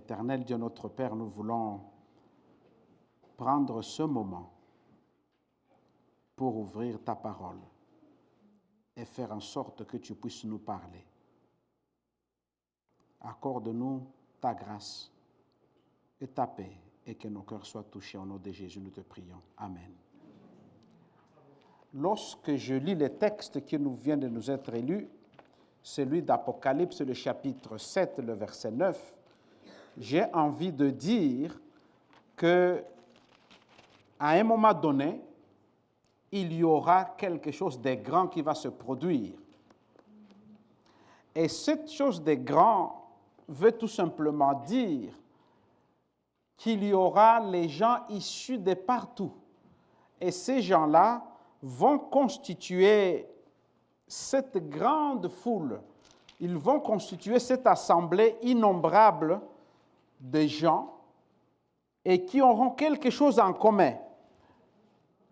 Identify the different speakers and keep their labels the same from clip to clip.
Speaker 1: Éternel Dieu notre Père, nous voulons prendre ce moment pour ouvrir ta parole et faire en sorte que tu puisses nous parler. Accorde-nous ta grâce et ta paix et que nos cœurs soient touchés. Au nom de Jésus, nous te prions. Amen. Lorsque je lis le texte qui nous vient de nous être lu, celui d'Apocalypse, le chapitre 7, le verset 9, j'ai envie de dire que à un moment donné, il y aura quelque chose de grand qui va se produire. Et cette chose de grand veut tout simplement dire qu'il y aura les gens issus de partout. Et ces gens-là vont constituer cette grande foule. Ils vont constituer cette assemblée innombrable de gens et qui auront quelque chose en commun.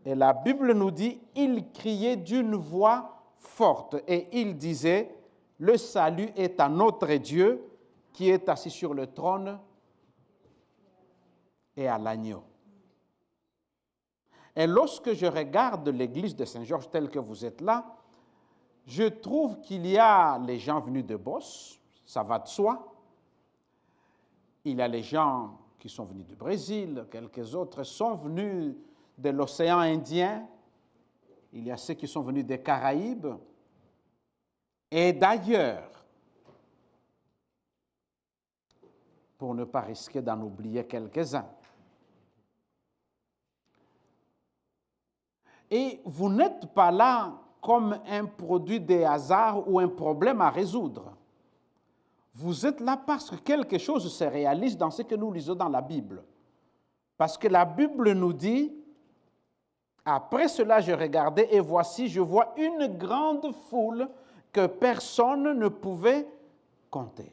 Speaker 1: Et la Bible nous dit, ils criaient d'une voix forte et ils disaient, le salut est à notre Dieu qui est assis sur le trône et à l'agneau. Et lorsque je regarde l'église de Saint-Georges telle que vous êtes là, je trouve qu'il y a les gens venus de Beauce, ça va de soi. Il y a les gens qui sont venus du Brésil, quelques autres sont venus de l'océan Indien, il y a ceux qui sont venus des Caraïbes et d'ailleurs, pour ne pas risquer d'en oublier quelques-uns. Et vous n'êtes pas là comme un produit des hasards ou un problème à résoudre. Vous êtes là parce que quelque chose se réalise dans ce que nous lisons dans la Bible. Parce que la Bible nous dit, après cela je regardais et voici, je vois une grande foule que personne ne pouvait compter.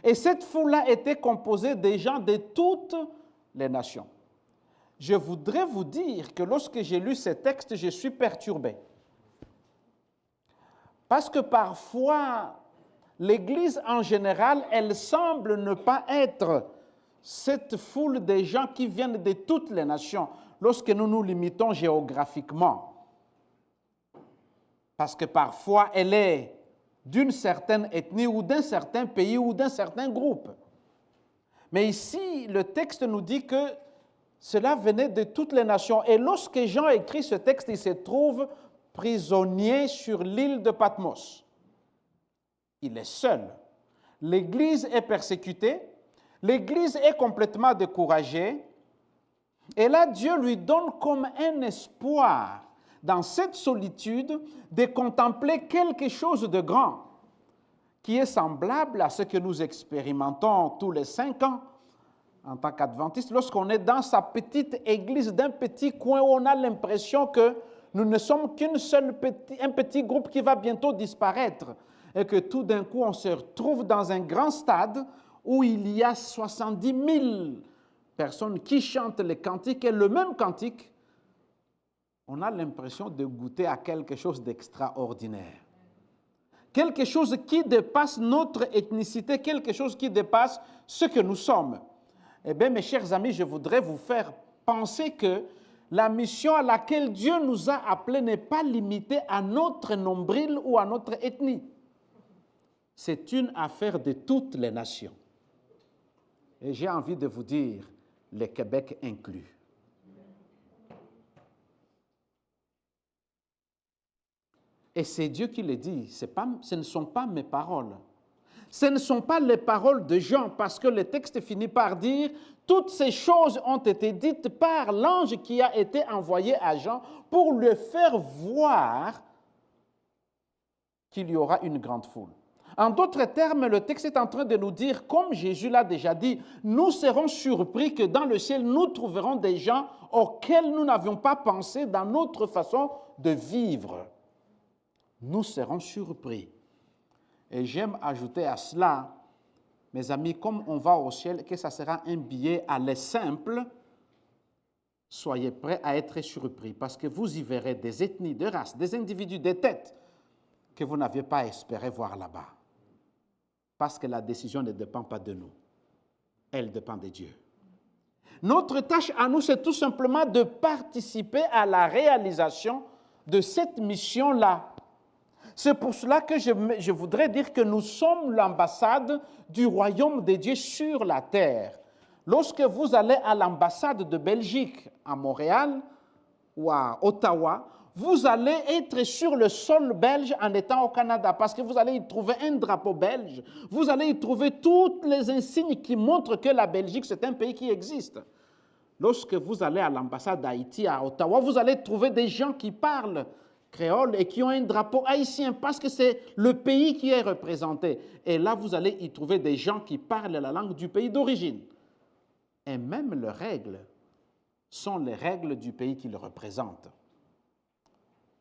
Speaker 1: Et cette foule-là était composée des gens de toutes les nations. Je voudrais vous dire que lorsque j'ai lu ce texte, je suis perturbé. Parce que parfois, l'Église en général, elle semble ne pas être cette foule de gens qui viennent de toutes les nations, lorsque nous nous limitons géographiquement. Parce que parfois, elle est d'une certaine ethnie ou d'un certain pays ou d'un certain groupe. Mais ici, le texte nous dit que cela venait de toutes les nations. Et lorsque Jean écrit ce texte, il se trouve prisonnier sur l'île de Patmos. Il est seul. L'Église est persécutée. L'Église est complètement découragée. Et là, Dieu lui donne comme un espoir, dans cette solitude, de contempler quelque chose de grand, qui est semblable à ce que nous expérimentons tous les 5 ans en tant qu'adventiste, lorsqu'on est dans sa petite église d'un petit coin où on a l'impression que nous ne sommes un petit groupe qui va bientôt disparaître et que tout d'un coup on se retrouve dans un grand stade où il y a 70 000 personnes qui chantent les cantiques et le même cantique, on a l'impression de goûter à quelque chose d'extraordinaire. Quelque chose qui dépasse notre ethnicité, quelque chose qui dépasse ce que nous sommes. Eh bien, mes chers amis, je voudrais vous faire penser que la mission à laquelle Dieu nous a appelés n'est pas limitée à notre nombril ou à notre ethnie. C'est une affaire de toutes les nations. Et j'ai envie de vous dire, le Québec inclus. Et c'est Dieu qui le dit, ce ne sont pas mes paroles. Ce ne sont pas les paroles de Jean, parce que le texte finit par dire « Toutes ces choses ont été dites par l'ange qui a été envoyé à Jean pour lui faire voir qu'il y aura une grande foule. » En d'autres termes, le texte est en train de nous dire, comme Jésus l'a déjà dit, nous serons surpris que dans le ciel, nous trouverons des gens auxquels nous n'avions pas pensé dans notre façon de vivre. Nous serons surpris. Et j'aime ajouter à cela, mes amis, comme on va au ciel, que ça sera un billet aller simple, soyez prêts à être surpris, parce que vous y verrez des ethnies, des races, des individus, des têtes que vous n'aviez pas espéré voir là-bas. Parce que la décision ne dépend pas de nous. elle dépend de Dieu. Notre tâche à nous, c'est tout simplement de participer à la réalisation de cette mission-là. C'est pour cela que je voudrais dire que nous sommes l'ambassade du royaume de Dieu sur la terre. Lorsque vous allez à l'ambassade de Belgique à Montréal ou à Ottawa, vous allez être sur le sol belge en étant au Canada parce que vous allez y trouver un drapeau belge. Vous allez y trouver toutes les insignes qui montrent que la Belgique, c'est un pays qui existe. Lorsque vous allez à l'ambassade d'Haïti à Ottawa, vous allez trouver des gens qui parlent créole et qui ont un drapeau haïtien parce que c'est le pays qui est représenté. Et là, vous allez y trouver des gens qui parlent la langue du pays d'origine. Et même leurs règles sont les règles du pays qu'ils représentent.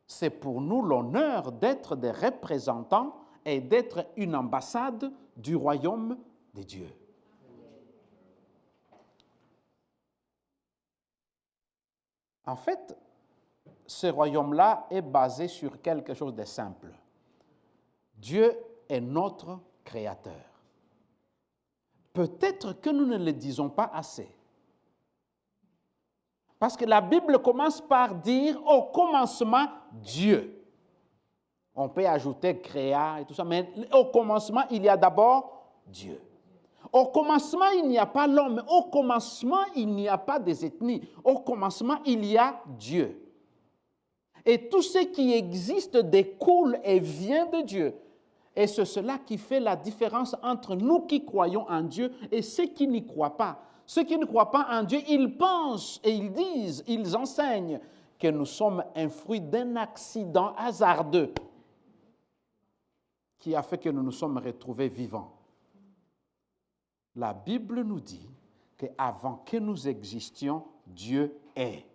Speaker 1: C'est pour nous l'honneur d'être des représentants et d'être une ambassade du royaume de Dieu. En fait, ce royaume-là est basé sur quelque chose de simple. Dieu est notre Créateur. Peut-être que nous ne le disons pas assez. Parce que la Bible commence par dire au commencement Dieu. On peut ajouter créa et tout ça, mais au commencement, il y a d'abord Dieu. Au commencement, il n'y a pas l'homme. Au commencement, il n'y a pas des ethnies. Au commencement, il y a Dieu. Et tout ce qui existe découle et vient de Dieu. Et c'est cela qui fait la différence entre nous qui croyons en Dieu et ceux qui n'y croient pas. Ceux qui ne croient pas en Dieu, ils pensent et ils disent, ils enseignent que nous sommes un fruit d'un accident hasardeux qui a fait que nous nous sommes retrouvés vivants. La Bible nous dit qu'avant que nous existions, Dieu est.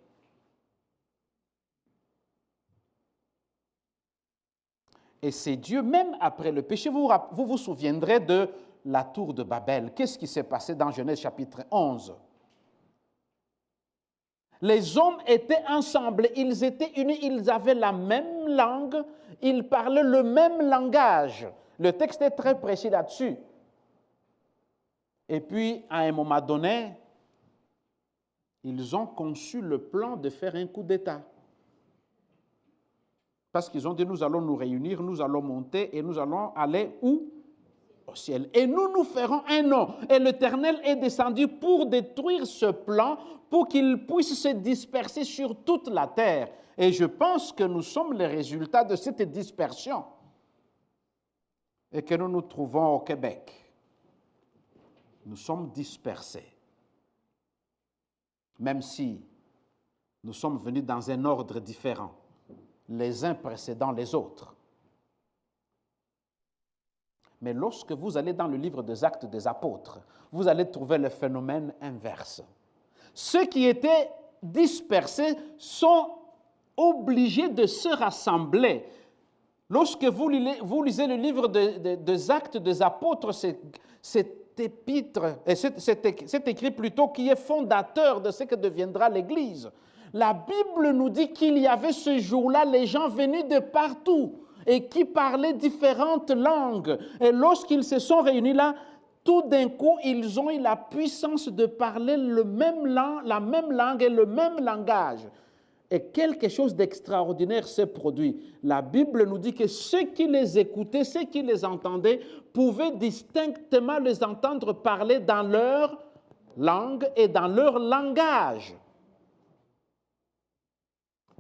Speaker 1: Et c'est Dieu, même après le péché, vous vous souviendrez de la tour de Babel. Qu'est-ce qui s'est passé dans Genèse chapitre 11? Les hommes étaient ensemble, ils étaient unis, ils avaient la même langue, ils parlaient le même langage. Le texte est très précis là-dessus. Et puis, à un moment donné, ils ont conçu le plan de faire un coup d'État. Parce qu'ils ont dit, nous allons nous réunir, nous allons monter et nous allons aller où? Au ciel. Et nous ferons un nom. Et l'Éternel est descendu pour détruire ce plan, pour qu'il puisse se disperser sur toute la terre. Et je pense que nous sommes les résultats de cette dispersion. Et que nous nous trouvons au Québec. Nous sommes dispersés. Même si nous sommes venus dans un ordre différent, les uns précédant les autres. Mais lorsque vous allez dans le livre des Actes des Apôtres, vous allez trouver le phénomène inverse. Ceux qui étaient dispersés sont obligés de se rassembler. Lorsque vous lisez le livre des Actes des Apôtres, cet épître, cet écrit plutôt qui est fondateur de ce que deviendra l'Église. La Bible nous dit qu'il y avait ce jour-là les gens venus de partout et qui parlaient différentes langues. Et lorsqu'ils se sont réunis là, tout d'un coup, ils ont eu la puissance de parler la même langue et le même langage. Et quelque chose d'extraordinaire s'est produit. La Bible nous dit que ceux qui les écoutaient, ceux qui les entendaient, pouvaient distinctement les entendre parler dans leur langue et dans leur langage.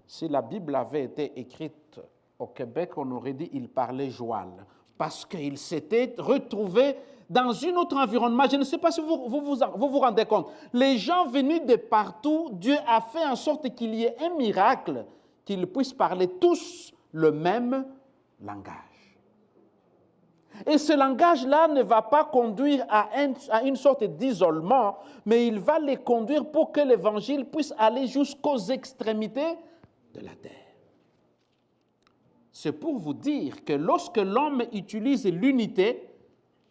Speaker 1: Si la Bible avait été écrite au Québec, on aurait dit qu'il parlait joual, parce qu'il s'était retrouvé dans un autre environnement. Je ne sais pas si vous rendez compte. Les gens venus de partout, Dieu a fait en sorte qu'il y ait un miracle, qu'ils puissent parler tous le même langage. Et ce langage-là ne va pas conduire à une sorte d'isolement, mais il va les conduire pour que l'Évangile puisse aller jusqu'aux extrémités de la terre. C'est pour vous dire que lorsque l'homme utilise l'unité,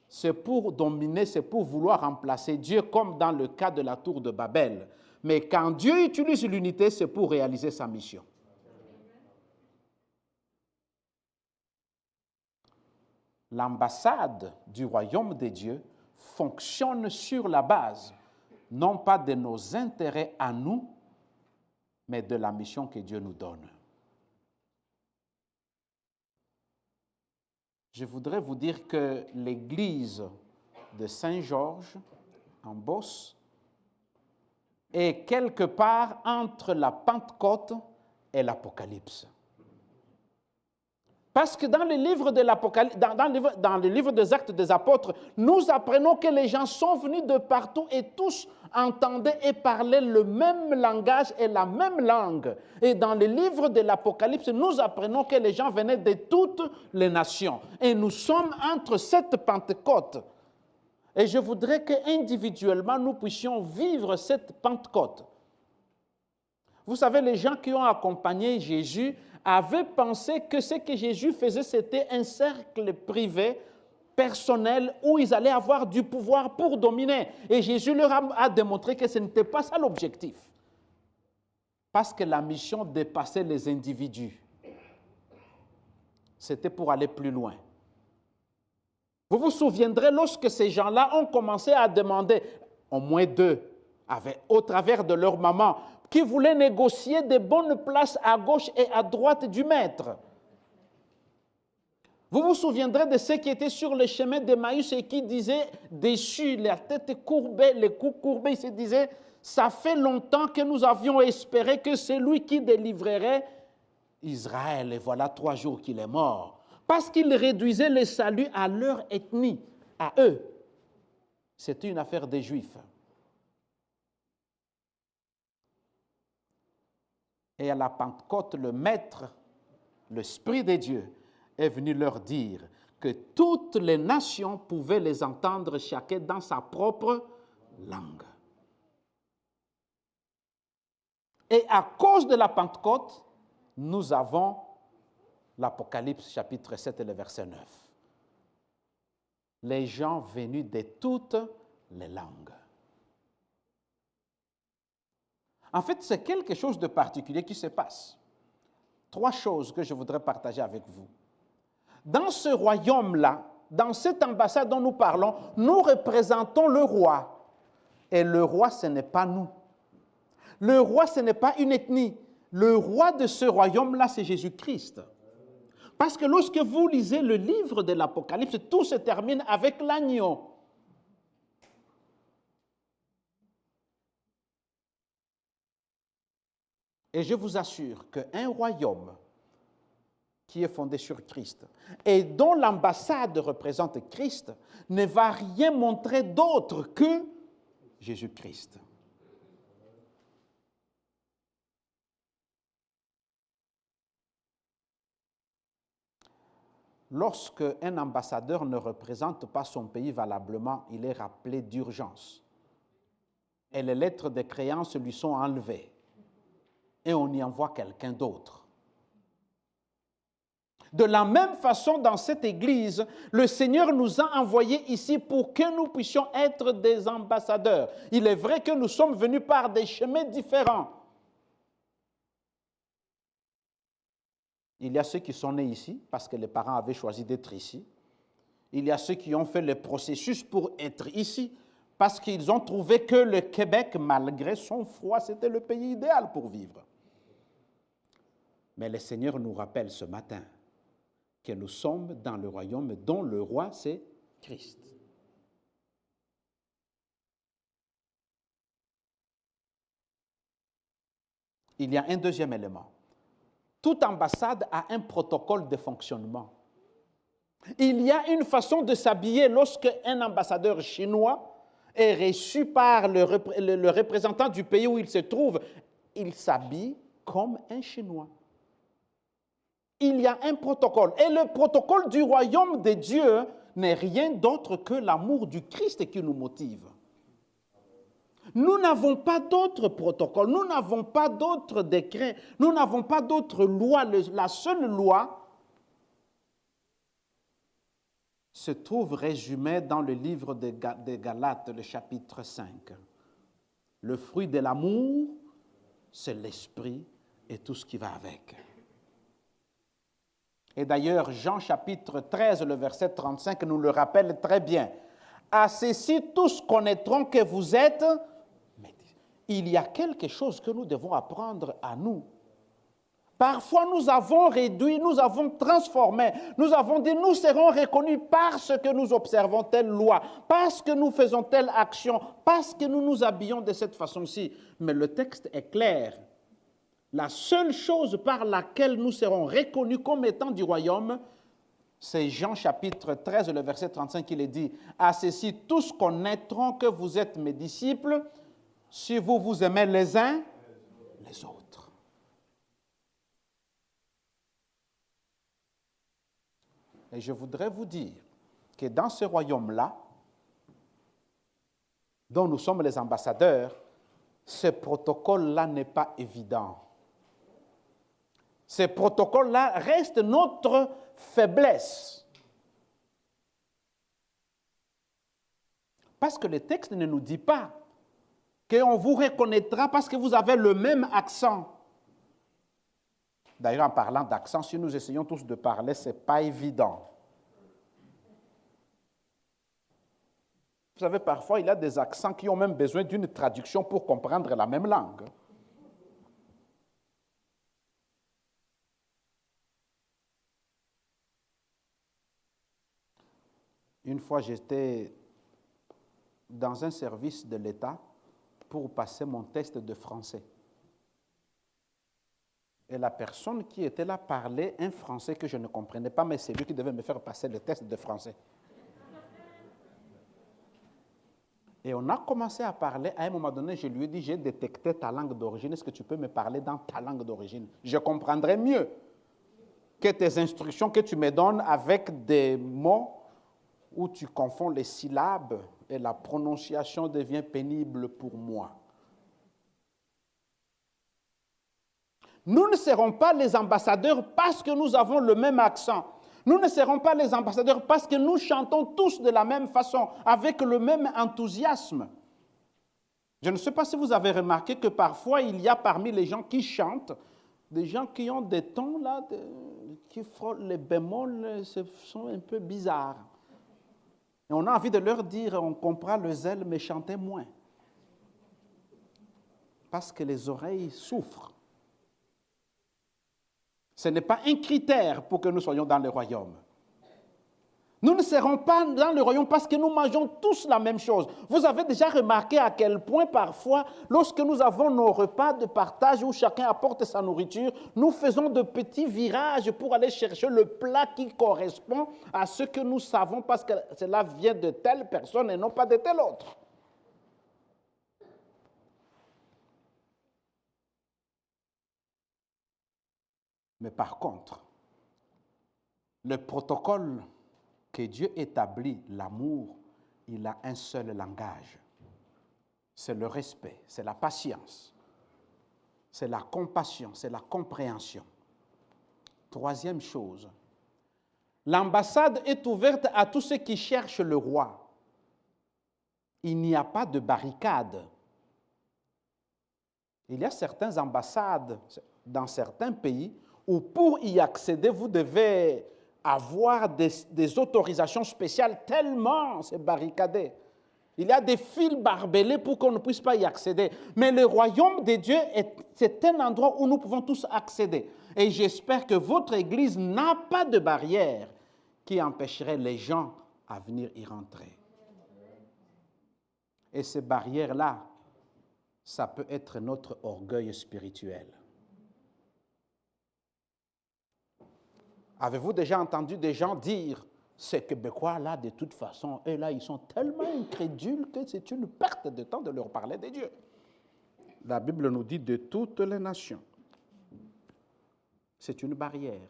Speaker 1: c'est pour dominer, c'est pour vouloir remplacer Dieu, comme dans le cas de la tour de Babel. Mais quand Dieu utilise l'unité, c'est pour réaliser sa mission. L'ambassade du royaume de Dieu fonctionne sur la base, non pas de nos intérêts à nous, mais de la mission que Dieu nous donne. Je voudrais vous dire que l'église de Saint-Georges, en Beauce, est quelque part entre la Pentecôte et l'Apocalypse. Parce que dans le livre de l'Apocalypse, dans le livre des Actes des Apôtres, nous apprenons que les gens sont venus de partout et tous entendaient et parlaient le même langage et la même langue. Et dans le livre de l'Apocalypse, nous apprenons que les gens venaient de toutes les nations. Et nous sommes entre cette Pentecôte. Et je voudrais qu'individuellement, nous puissions vivre cette Pentecôte. Vous savez, les gens qui ont accompagné Jésus avaient pensé que ce que Jésus faisait, c'était un cercle privé, personnel, où ils allaient avoir du pouvoir pour dominer. Et Jésus leur a démontré que ce n'était pas ça l'objectif. Parce que la mission dépassait les individus. C'était pour aller plus loin. Vous vous souviendrez, lorsque ces gens-là ont commencé à demander, au moins deux, au travers de leur maman, qui voulaient négocier des bonnes places à gauche et à droite du maître. Vous vous souviendrez de ceux qui étaient sur le chemin d'Emmaüs et qui disaient, déçus, la tête courbée, les coups courbés, ils se disaient, ça fait longtemps que nous avions espéré que c'est lui qui délivrerait Israël, et voilà 3 jours qu'il est mort. Parce qu'ils réduisaient le salut à leur ethnie, à eux. C'était une affaire des Juifs. Et à la Pentecôte, le Maître, l'Esprit de Dieu, est venu leur dire que toutes les nations pouvaient les entendre chacun dans sa propre langue. Et à cause de la Pentecôte, nous avons l'Apocalypse chapitre 7 et le verset 9. Les gens venus de toutes les langues. En fait, c'est quelque chose de particulier qui se passe. 3 choses que je voudrais partager avec vous. Dans ce royaume-là, dans cette ambassade dont nous parlons, nous représentons le roi. Et le roi, ce n'est pas nous. Le roi, ce n'est pas une ethnie. Le roi de ce royaume-là, c'est Jésus-Christ. Parce que lorsque vous lisez le livre de l'Apocalypse, tout se termine avec l'agneau. Et je vous assure qu'un royaume qui est fondé sur Christ et dont l'ambassade représente Christ ne va rien montrer d'autre que Jésus-Christ. Lorsque un ambassadeur ne représente pas son pays valablement, il est rappelé d'urgence. Et les lettres de créance lui sont enlevées. Et on y envoie quelqu'un d'autre. De la même façon, dans cette église, le Seigneur nous a envoyés ici pour que nous puissions être des ambassadeurs. Il est vrai que nous sommes venus par des chemins différents. Il y a ceux qui sont nés ici parce que les parents avaient choisi d'être ici. Il y a ceux qui ont fait le processus pour être ici parce qu'ils ont trouvé que le Québec, malgré son froid, c'était le pays idéal pour vivre. Mais le Seigneur nous rappelle ce matin que nous sommes dans le royaume dont le roi, c'est Christ. Il y a un deuxième élément. Toute ambassade a un protocole de fonctionnement. Il y a une façon de s'habiller lorsque un ambassadeur chinois est reçu par le représentant du pays où il se trouve. Il s'habille comme un Chinois. Il y a un protocole. Et le protocole du royaume de Dieu n'est rien d'autre que l'amour du Christ qui nous motive. Nous n'avons pas d'autre protocole, nous n'avons pas d'autre décret, nous n'avons pas d'autre loi. La seule loi se trouve résumée dans le livre des Galates, le chapitre 5. Le fruit de l'amour, c'est l'esprit et tout ce qui va avec. Et d'ailleurs, Jean chapitre 13, le verset 35 nous le rappelle très bien. À ceci, tous connaîtront que vous êtes. Il y a quelque chose que nous devons apprendre à nous. Parfois, nous avons réduit, nous avons transformé, nous avons dit, nous serons reconnus parce que nous observons telle loi, parce que nous faisons telle action, parce que nous nous habillons de cette façon-ci. Mais le texte est clair. La seule chose par laquelle nous serons reconnus comme étant du royaume, c'est Jean chapitre 13, le verset 35, il est dit, « À ceci, tous connaîtront que vous êtes mes disciples, si vous vous aimez les uns les autres. » Et je voudrais vous dire que dans ce royaume-là, dont nous sommes les ambassadeurs, ce protocole-là n'est pas évident. Ce protocole-là reste notre faiblesse. Parce que le texte ne nous dit pas qu'on vous reconnaîtra parce que vous avez le même accent. D'ailleurs, en parlant d'accent, si nous essayons tous de parler, ce n'est pas évident. Vous savez, parfois, il y a des accents qui ont même besoin d'une traduction pour comprendre la même langue. Une fois, j'étais dans un service de l'État pour passer mon test de français. Et la personne qui était là parlait un français que je ne comprenais pas, mais c'est lui qui devait me faire passer le test de français. Et on a commencé à parler. À un moment donné, je lui ai dit, j'ai détecté ta langue d'origine. Est-ce que tu peux me parler dans ta langue d'origine? Je comprendrai mieux que tes instructions que tu me donnes avec des mots où tu confonds les syllabes et la prononciation devient pénible pour moi. Nous ne serons pas les ambassadeurs parce que nous avons le même accent. Nous ne serons pas les ambassadeurs parce que nous chantons tous de la même façon, avec le même enthousiasme. Je ne sais pas si vous avez remarqué que parfois il y a parmi les gens qui chantent, des gens qui ont des tons là, qui frôlent les bémols, ce sont un peu bizarres. Et on a envie de leur dire, on comprend le zèle, mais chantez moins. Parce que les oreilles souffrent. Ce n'est pas un critère pour que nous soyons dans le royaume. Nous ne serons pas dans le royaume parce que nous mangeons tous la même chose. Vous avez déjà remarqué à quel point parfois, lorsque nous avons nos repas de partage où chacun apporte sa nourriture, nous faisons de petits virages pour aller chercher le plat qui correspond à ce que nous savons parce que cela vient de telle personne et non pas de telle autre. Mais par contre, le protocole que Dieu établit, l'amour, il a un seul langage. C'est le respect, c'est la patience, c'est la compassion, c'est la compréhension. Troisième chose, l'ambassade est ouverte à tous ceux qui cherchent le roi. Il n'y a pas de barricade. Il y a certaines ambassades dans certains pays où pour y accéder, vous devez avoir des autorisations spéciales tellement c'est barricadé. Il y a des fils barbelés pour qu'on ne puisse pas y accéder. Mais le royaume de Dieu, c'est un endroit où nous pouvons tous accéder. Et j'espère que votre Église n'a pas de barrière qui empêcherait les gens à venir y rentrer. Et ces barrières-là, ça peut être notre orgueil spirituel. Avez-vous déjà entendu des gens dire, ces Québécois là, de toute façon, eux là, ils sont tellement incrédules que c'est une perte de temps de leur parler de Dieu. La Bible nous dit de toutes les nations. C'est une barrière.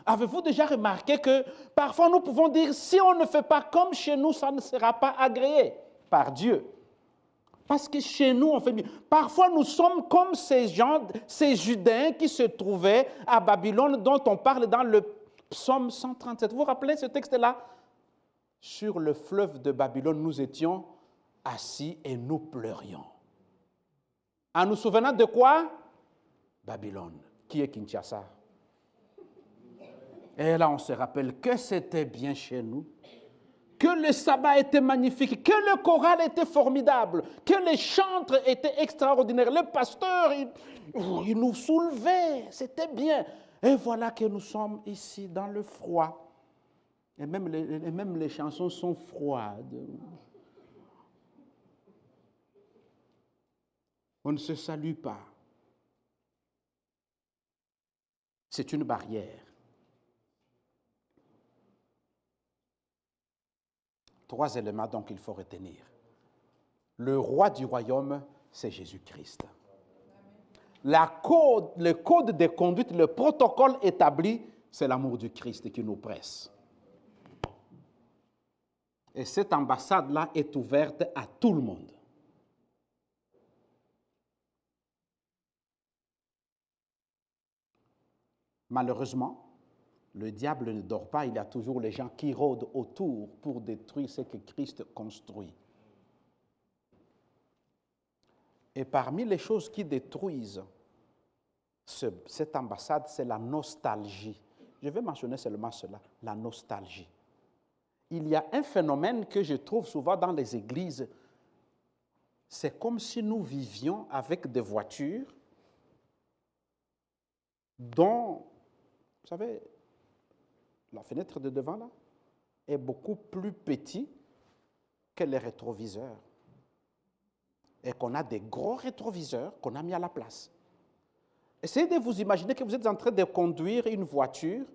Speaker 1: Avez-vous déjà remarqué que parfois nous pouvons dire, si on ne fait pas comme chez nous, ça ne sera pas agréé par Dieu. Parce que chez nous, on fait mieux. Parfois, nous sommes comme ces gens, ces Judains qui se trouvaient à Babylone, dont on parle dans le psaume 137. Vous vous rappelez ce texte-là? Sur le fleuve de Babylone, nous étions assis et nous pleurions. En nous souvenant de quoi? Babylone, qui est Kinshasa. Et là, on se rappelle que c'était bien chez nous. que le sabbat était magnifique, que le choral était formidable, que les chantres étaient extraordinaires. Le pasteur, il nous soulevait, c'était bien. Et voilà que nous sommes ici dans le froid. Et même les chansons sont froides. On ne se salue pas. C'est une barrière. 3 éléments donc il faut retenir. Le roi du royaume, c'est Jésus-Christ. Le code de conduite, le protocole établi, c'est l'amour du Christ qui nous presse. Et cette ambassade-là est ouverte à tout le monde. Malheureusement, le diable ne dort pas, il y a toujours les gens qui rôdent autour pour détruire ce que Christ construit. Et parmi les choses qui détruisent cette ambassade, c'est la nostalgie. Je vais mentionner seulement cela, la nostalgie. Il y a un phénomène que je trouve souvent dans les églises. C'est comme si nous vivions avec des voitures dont, vous savez, la fenêtre de devant là est beaucoup plus petite que les rétroviseurs. Et qu'on a des gros rétroviseurs qu'on a mis à la place. Essayez de vous imaginer que vous êtes en train de conduire une voiture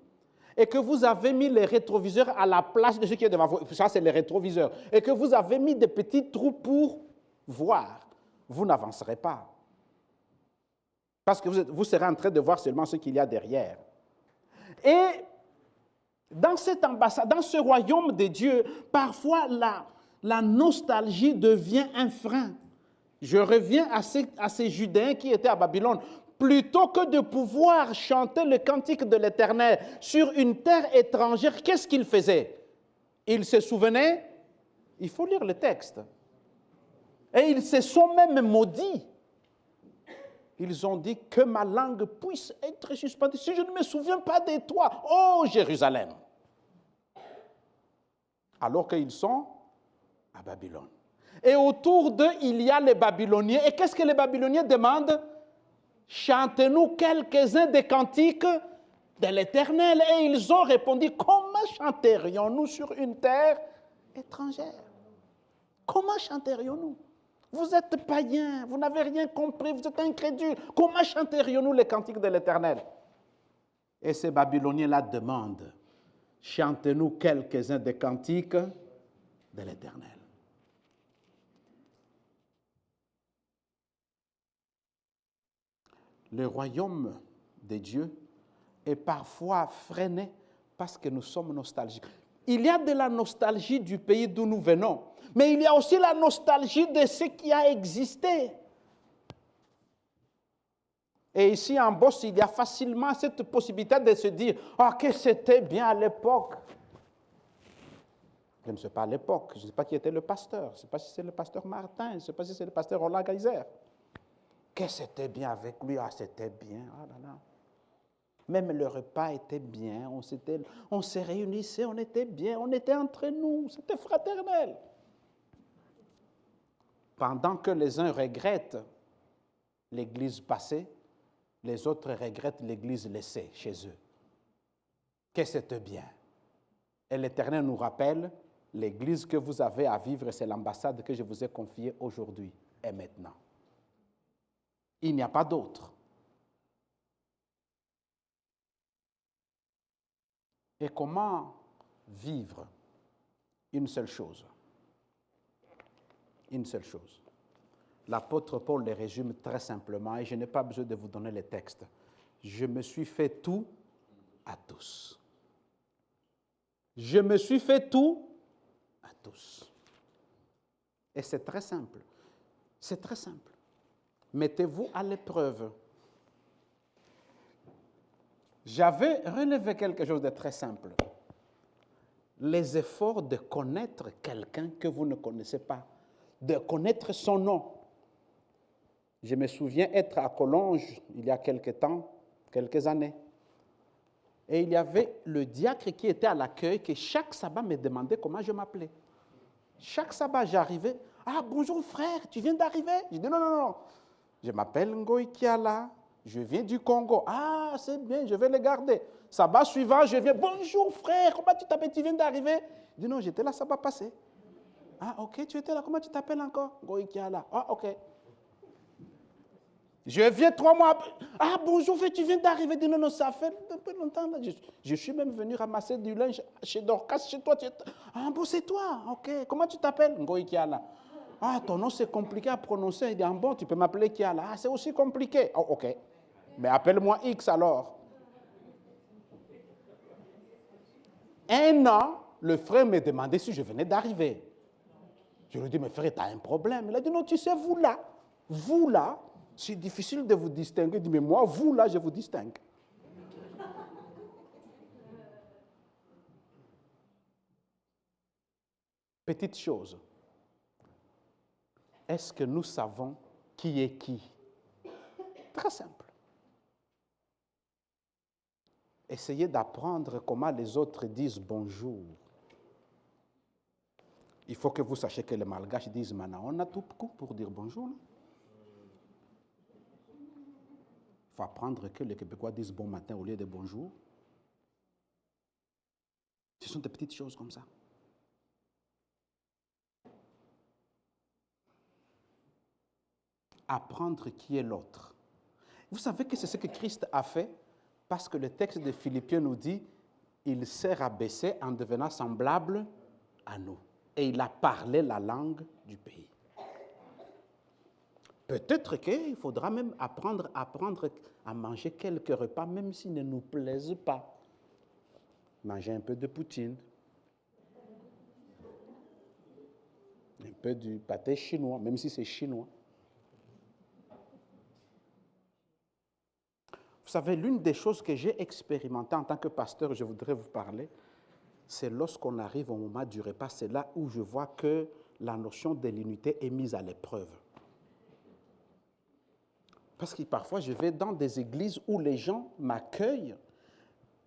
Speaker 1: et que vous avez mis les rétroviseurs à la place de ce qui est devant vous. Ça, c'est les rétroviseurs. Et que vous avez mis des petits trous pour voir. Vous n'avancerez pas. Parce que vous serez en train de voir seulement ce qu'il y a derrière. Et dans cette ambassade, dans ce royaume de Dieu, parfois la nostalgie devient un frein. Je reviens à ces Judéens qui étaient à Babylone. Plutôt que de pouvoir chanter le cantique de l'Éternel sur une terre étrangère, qu'est-ce qu'ils faisaient? Ils se souvenaient, il faut lire le texte, et ils se sont même maudits. Ils ont dit que ma langue puisse être suspendue si je ne me souviens pas de toi, ô Jérusalem. Alors qu'ils sont à Babylone. Et autour d'eux, il y a les Babyloniens. Et qu'est-ce que les Babyloniens demandent? Chantez-nous quelques-uns des cantiques de l'Éternel. Et ils ont répondu, comment chanterions-nous sur une terre étrangère? Comment chanterions-nous? Vous êtes païens, vous n'avez rien compris, vous êtes incrédules. Comment chanterions-nous les cantiques de l'Éternel? Et ces Babyloniens-là demandent, chantez-nous quelques-uns des cantiques de l'Éternel. Le royaume de Dieu est parfois freiné parce que nous sommes nostalgiques. Il y a de la nostalgie du pays d'où nous venons, mais il y a aussi la nostalgie de ce qui a existé. Et ici en Beauce, il y a facilement cette possibilité de se dire « Ah, que c'était bien à l'époque !» Je ne sais pas à l'époque, je ne sais pas qui était le pasteur, je ne sais pas si c'est le pasteur Martin, je ne sais pas si c'est le pasteur Roland Geiser. Que c'était bien avec lui, ah c'était bien, ah là là. Même le repas était bien, on se réunissait, on était bien, on était entre nous, c'était fraternel. Pendant que les uns regrettent l'église passée, les autres regrettent l'église laissée chez eux. Que c'était bien. Et l'Éternel nous rappelle, l'église que vous avez à vivre, c'est l'ambassade que je vous ai confiée aujourd'hui et maintenant. Il n'y a pas d'autre. Et comment vivre? Une seule chose. Une seule chose. L'apôtre Paul les résume très simplement et je n'ai pas besoin de vous donner les textes. Je me suis fait tout à tous. Je me suis fait tout à tous. Et c'est très simple. C'est très simple. Mettez-vous à l'épreuve. J'avais relevé quelque chose de très simple. Les efforts de connaître quelqu'un que vous ne connaissez pas, de connaître son nom. Je me souviens être à Collonges il y a quelque temps, quelques années. Et il y avait le diacre qui était à l'accueil, qui chaque sabbat me demandait comment je m'appelais. Chaque sabbat, j'arrivais. Ah, bonjour frère, tu viens d'arriver? Je dis non, non, non. Je m'appelle Ngoï Kiala, je viens du Congo. Ah, c'est bien, je vais le garder. Sabbat suivant, je viens. Bonjour frère, comment tu t'appelles? Tu viens d'arriver? Je dis non, j'étais là, sabbat passé. Ah, ok, tu étais là, comment tu t'appelles encore? Ngoï Kiala. Ah, ok. Je viens 3 mois après. Ah, bonjour, tu viens d'arriver. Non, non, ça fait un peu longtemps. Là. Je suis même venu ramasser du linge chez Dorcas, chez toi. Ah, bon, c'est toi. Ok. Comment tu t'appelles? Ngoï Kiala. Ah, ton nom, c'est compliqué à prononcer. Il dit, ah, bon, tu peux m'appeler Kiala. Ah, c'est aussi compliqué. Oh, ok. Mais appelle-moi X alors. Un an, le frère me demandait si je venais d'arriver. Je lui ai dit, mais frère, tu as un problème. Il a dit, non, tu sais, vous là, c'est difficile de vous distinguer. Il dit, mais moi, vous là, je vous distingue. Petite chose. Est-ce que nous savons qui est qui? Très simple. Essayez d'apprendre comment les autres disent bonjour. Il faut que vous sachiez que les Malgaches disent maintenant, on a tout pour dire bonjour. Il faut apprendre que les Québécois disent bon matin au lieu de bonjour. Ce sont des petites choses comme ça. Apprendre qui est l'autre. Vous savez que c'est ce que Christ a fait parce que le texte de Philippiens nous dit il s'est rabaissé en devenant semblable à nous. Et il a parlé la langue du pays. Peut-être qu'il faudra même apprendre à manger quelques repas, même s'ils ne nous plaisent pas. Manger un peu de poutine, un peu du pâté chinois, même si c'est chinois. Vous savez, l'une des choses que j'ai expérimentées en tant que pasteur, je voudrais vous parler, c'est lorsqu'on arrive au moment du repas, c'est là où je vois que la notion de l'unité est mise à l'épreuve. Parce que parfois, je vais dans des églises où les gens m'accueillent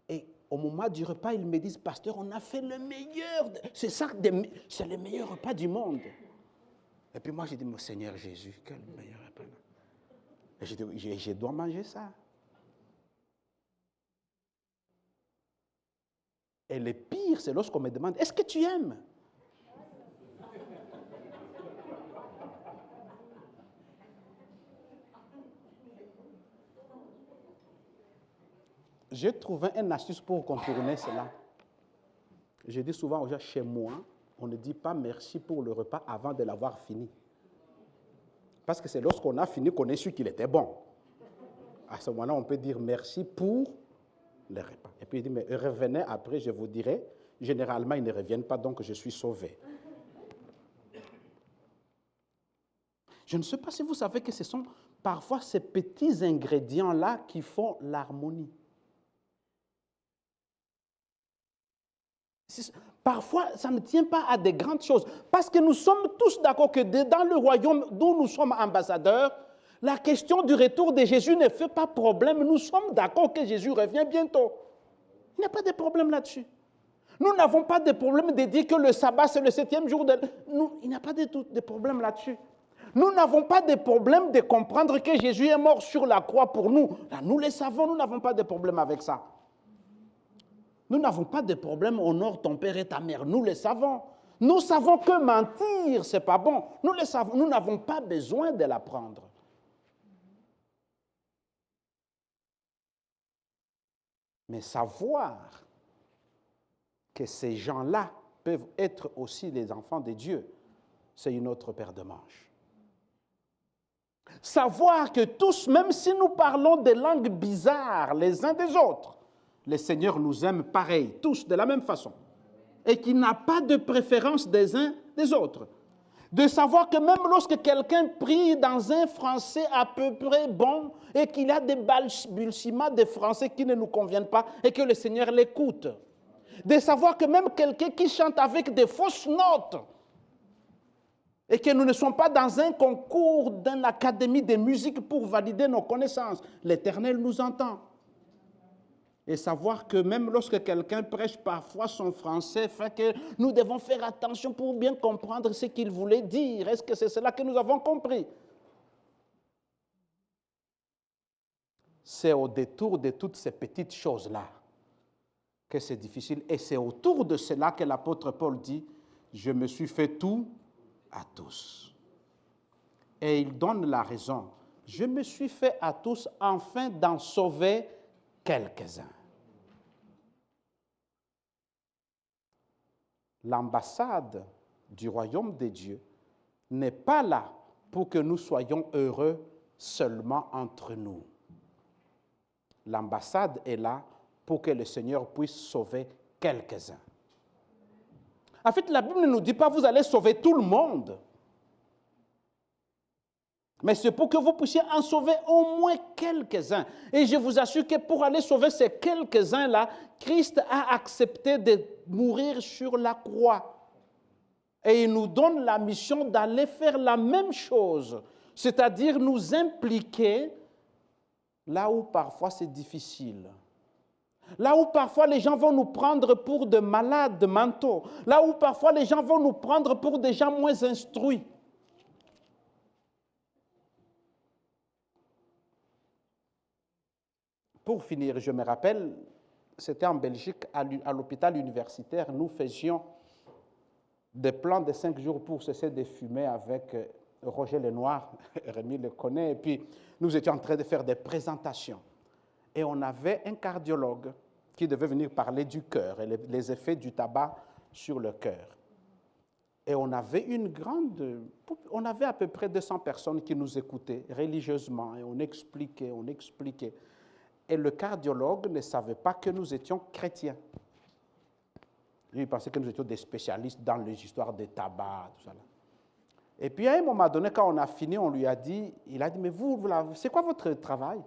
Speaker 1: et au moment du repas, ils me disent, pasteur, on a fait le meilleur, c'est le meilleur repas du monde. Et puis moi, j'ai dit, mon Seigneur Jésus, quel meilleur repas. Et j'ai dit, je dois manger ça. Et le pire, c'est lorsqu'on me demande, est-ce que tu aimes? J'ai trouvé une astuce pour contourner cela. Je dis souvent aux gens, chez moi, on ne dit pas merci pour le repas avant de l'avoir fini. Parce que c'est lorsqu'on a fini qu'on est sûr qu'il était bon. À ce moment-là, on peut dire merci pour le repas. Et puis il dit, mais revenez après, je vous dirai. Généralement, ils ne reviennent pas, donc je suis sauvé. Je ne sais pas si vous savez que ce sont parfois ces petits ingrédients-là qui font l'harmonie. Parfois, ça ne tient pas à des grandes choses. Parce que nous sommes tous d'accord que dans le royaume dont nous sommes ambassadeurs, la question du retour de Jésus ne fait pas problème. Nous sommes d'accord que Jésus revient bientôt. Il n'y a pas de problème là-dessus. Nous n'avons pas de problème de dire que le sabbat, c'est le 7e jour. Il n'y a pas de problème là-dessus. Nous n'avons pas de problème de comprendre que Jésus est mort sur la croix pour nous. Là, nous le savons, nous n'avons pas de problème avec ça. Nous n'avons pas de problème, honore ton père et ta mère, nous le savons. Nous savons que mentir, ce n'est pas bon. Nous le savons, nous n'avons pas besoin de l'apprendre. Mais savoir que ces gens-là peuvent être aussi les enfants de Dieu, c'est une autre paire de manches. Savoir que tous, même si nous parlons des langues bizarres les uns des autres, le Seigneur nous aime pareil, tous de la même façon, et qu'il n'a pas de préférence des uns des autres. De savoir que même lorsque quelqu'un prie dans un français à peu près bon et qu'il a des balbutiements de français qui ne nous conviennent pas et que le Seigneur l'écoute. De savoir que même quelqu'un qui chante avec des fausses notes et que nous ne sommes pas dans un concours d'une académie de musique pour valider nos connaissances, l'Éternel nous entend. Et savoir que même lorsque quelqu'un prêche parfois son français, fait que nous devons faire attention pour bien comprendre ce qu'il voulait dire. Est-ce que c'est cela que nous avons compris? C'est au détour de toutes ces petites choses-là que c'est difficile. Et c'est autour de cela que l'apôtre Paul dit, je me suis fait tout à tous. Et il donne la raison. Je me suis fait à tous afin d'en sauver quelques-uns. L'ambassade du royaume de Dieu n'est pas là pour que nous soyons heureux seulement entre nous. L'ambassade est là pour que le Seigneur puisse sauver quelques-uns. En fait, la Bible ne nous dit pas vous allez sauver tout le monde. Mais c'est pour que vous puissiez en sauver au moins quelques-uns. Et je vous assure que pour aller sauver ces quelques-uns-là, Christ a accepté de mourir sur la croix. Et il nous donne la mission d'aller faire la même chose, c'est-à-dire nous impliquer là où parfois c'est difficile. Là où parfois les gens vont nous prendre pour de malades mentaux. Là où parfois les gens vont nous prendre pour des gens moins instruits. Pour finir, je me rappelle, c'était en Belgique, à l'hôpital universitaire, nous faisions des plans de 5 jours pour cesser de fumer avec Roger Lenoir, Rémi le connaît, et puis nous étions en train de faire des présentations. Et on avait un cardiologue qui devait venir parler du cœur et les effets du tabac sur le cœur. Et on avait on avait à peu près 200 personnes qui nous écoutaient religieusement, et on expliquait. Et le cardiologue ne savait pas que nous étions chrétiens. Il pensait que nous étions des spécialistes dans les histoires des tabacs, tout ça. Et puis à un moment donné, quand on a fini, on lui a dit, il a dit, mais c'est quoi votre travail?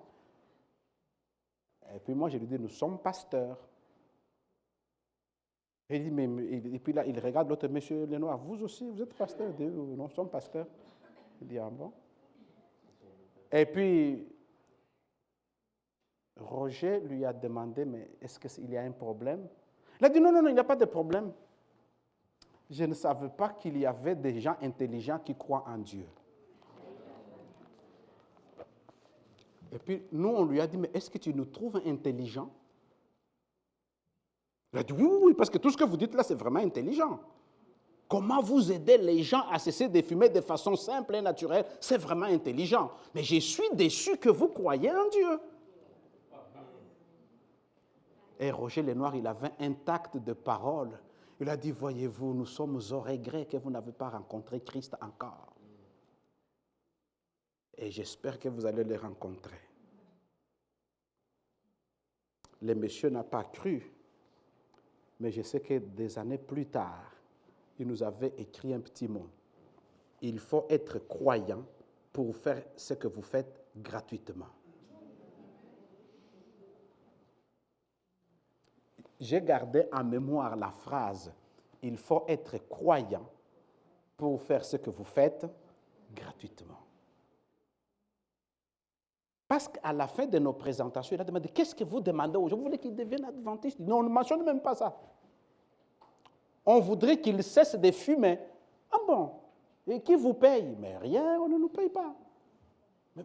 Speaker 1: Et puis moi, je lui ai dit, nous sommes pasteurs. Et, il dit, et puis là, il regarde l'autre, monsieur Lenoir, vous aussi, vous êtes pasteur? Il dit, nous sommes pasteurs. Il dit, ah bon? Et puis, Roger lui a demandé, mais est-ce qu'il y a un problème? Il a dit, non, il n'y a pas de problème. Je ne savais pas qu'il y avait des gens intelligents qui croient en Dieu. Et puis, nous, on lui a dit, mais est-ce que tu nous trouves intelligents? Il a dit, oui, parce que tout ce que vous dites là, c'est vraiment intelligent. Comment vous aider les gens à cesser de fumer de façon simple et naturelle, c'est vraiment intelligent. Mais je suis déçu que vous croyez en Dieu. Et Roger Lenoir, il avait un tact de parole. Il a dit, voyez-vous, nous sommes au regret que vous n'avez pas rencontré Christ encore. Et j'espère que vous allez le rencontrer. Le monsieur n'a pas cru, mais je sais que des années plus tard, il nous avait écrit un petit mot. Il faut être croyant pour faire ce que vous faites gratuitement. J'ai gardé en mémoire la phrase « Il faut être croyant pour faire ce que vous faites gratuitement ». Parce qu'à la fin de nos présentations, il a demandé « Qu'est-ce que vous demandez aux gens? Vous voulez qu'ils deviennent adventistes ?» Non, on ne mentionne même pas ça. On voudrait qu'ils cessent de fumer. Ah bon? Et qui vous paye? Mais rien, on ne nous paye pas. Mais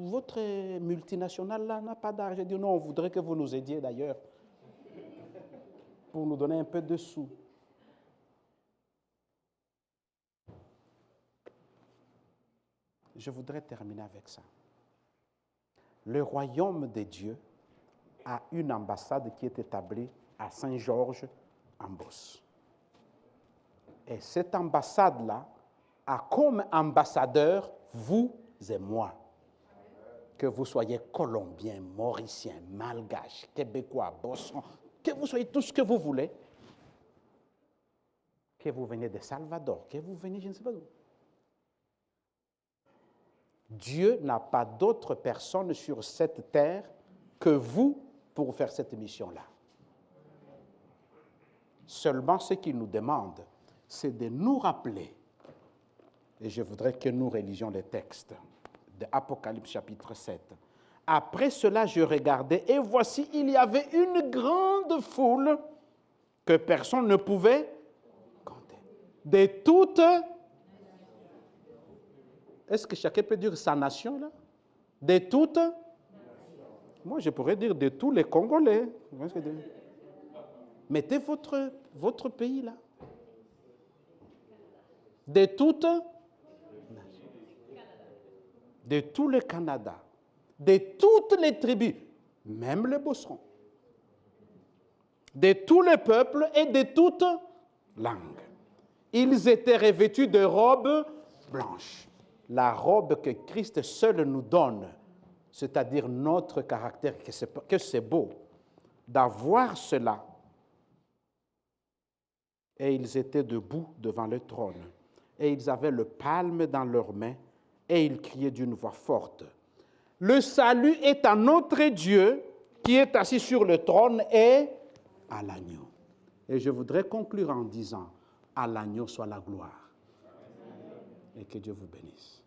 Speaker 1: votre multinationale là n'a pas d'argent. Je dis non, on voudrait que vous nous aidiez d'ailleurs pour nous donner un peu de sous. Je voudrais terminer avec ça. Le royaume de Dieu a une ambassade qui est établie à Saint-Georges-en-Beauce. Et cette ambassade-là a comme ambassadeur vous et moi. Que vous soyez Colombiens, Mauriciens, Malgaches, Québécois, Bosson, que vous soyez tout ce que vous voulez, que vous venez de Salvador, que vous venez, je ne sais pas d'où. Dieu n'a pas d'autre personne sur cette terre que vous pour faire cette mission-là. Seulement ce qu'il nous demande, c'est de nous rappeler, et je voudrais que nous religions les textes de Apocalypse chapitre 7, Après cela, je regardais et voici, il y avait une grande foule que personne ne pouvait compter. De toutes... Est-ce que chacun peut dire sa nation là? De toutes... Moi, je pourrais dire de tous les Congolais. Mettez votre pays là. De toutes... De tout le Canada. De toutes les tribus, même les bosserons, de tous les peuples et de toutes langues. Ils étaient revêtus de robes blanches. La robe que Christ seul nous donne, c'est-à-dire notre caractère, que c'est beau d'avoir cela. Et ils étaient debout devant le trône, et ils avaient le palme dans leurs mains, et ils criaient d'une voix forte. Le salut est à notre Dieu qui est assis sur le trône et à l'agneau. Et je voudrais conclure en disant, à l'agneau soit la gloire. Et que Dieu vous bénisse.